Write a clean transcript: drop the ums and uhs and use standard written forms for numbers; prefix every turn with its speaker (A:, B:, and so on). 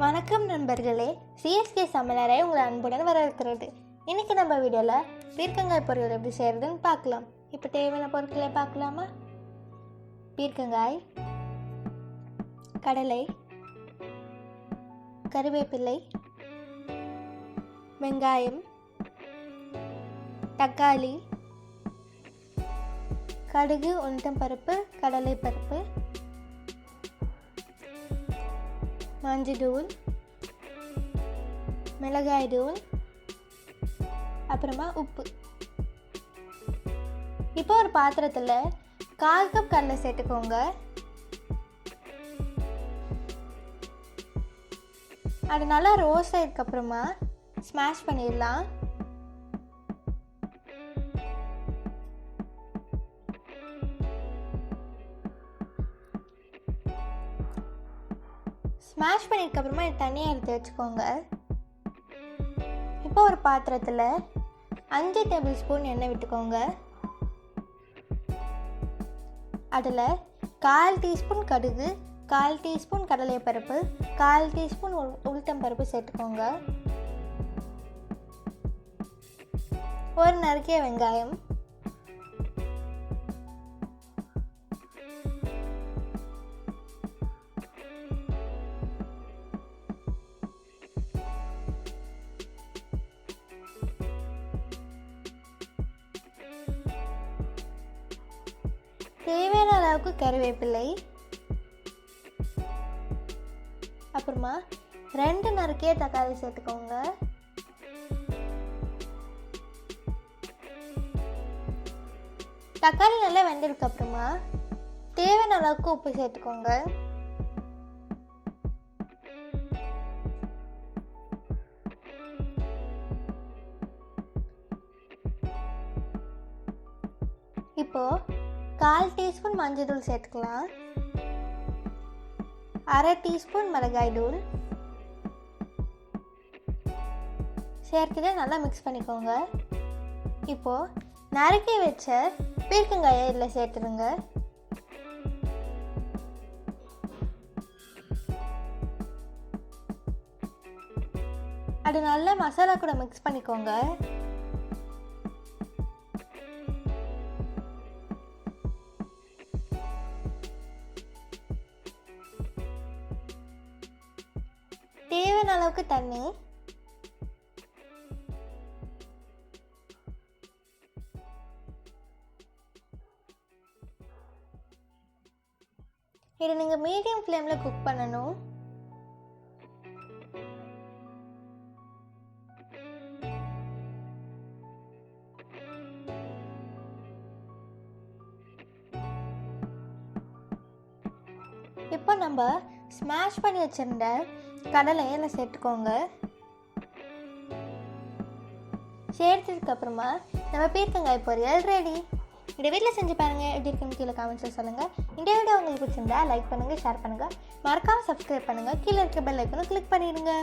A: வணக்கம் நண்பர்களே, சிஎஸ்கே சமையலறை உங்களை அன்புடன் வரவேற்கிறது. இன்றைக்கி நம்ம வீடியோவில் பீர்க்கங்காய் பொரியல் எப்படி செய்கிறதுன்னு பார்க்கலாம். இப்போ தேவையான பொருட்களை பார்க்கலாமா? பீர்க்கங்காய், கடலை, கருவேப்பிலை, வெங்காயம், தக்காளி, கடுகு, உளுத்தம்பருப்பு, கடலைப்பருப்பு, மஞ்சள், மிளகாய் தூள், அப்புறமா உப்பு. இப்போ ஒரு பாத்திரத்தில் 1/4 கப் கடலை சேர்த்துக்கோங்க. அது நல்லா ரோஸ்ட் ஆகிடுக்கப்புறமா ஸ்மாஷ் பண்ணிடலாம். ஸ்மாஷ் பண்ணிட்டதுக்கப்புறமா தனியாக எடுத்து வச்சுக்கோங்க. இப்போ ஒரு பாத்திரத்தில் 5 டேபிள் ஸ்பூன் எண்ணெய் விட்டுக்கோங்க. அதில் 1/4 டீஸ்பூன் கடுகு, 1/4 டீஸ்பூன் கடலைப்பருப்பு, 1/4 டீஸ்பூன் உளுத்தம்பருப்பு சேர்த்துக்கோங்க. ஒரு நறுக்கிய வெங்காயம், தேவையான அளவுக்கு கருவேப்பிலை, அப்புறமா 2 நறுக்கிய தக்காளி சேர்த்துக்கோங்க. தக்காளி நல்லா வெந்ததுக்கு அப்புறமா தேவையான அளவுக்கு உப்பு சேர்த்துக்கோங்க. இப்போ 1/4 டீஸ்பூன் மஞ்சள் தூள் சேர்த்துக்கலாம். 1/2 டீஸ்பூன் மிளகாய் தூள் சேர்த்துட்டு நல்லா மிக்ஸ் பண்ணிக்கோங்க. இப்போது நறுக்கி வச்ச பீர்க்கங்காயை இதில் சேர்த்துடுங்க. அது நல்லா மசாலா கூட மிக்ஸ் பண்ணிக்கோங்க. தேவையான அளவுக்கு தண்ணி, இதை நீங்கள் மீடியம் ஃப்ளேமில் குக் பண்ணணும். இப்போ நம்ம ஸ்மாஷ் பண்ணி வச்சிருந்த கடலையை இதில் சேர்த்துக்கோங்க. சேர்த்ததுக்கப்புறமா நம்ம பீர்க்கங்காய் பொரியல் ரெடி. இந்த வீட்டில் செஞ்சு பாருங்கள், எப்படி இருக்குன்னு கீழே கமெண்ட்ஸில் சொல்லுங்கள். இந்த வீடியோ உங்களுக்கு பிடிச்சிருந்தா லைக் பண்ணுங்கள், ஷேர் பண்ணுங்கள், மறக்காமல் சப்ஸ்கிரைப் பண்ணுங்கள். கீழே இருக்க பெல் ஐக்கனை கிளிக் பண்ணிடுங்க.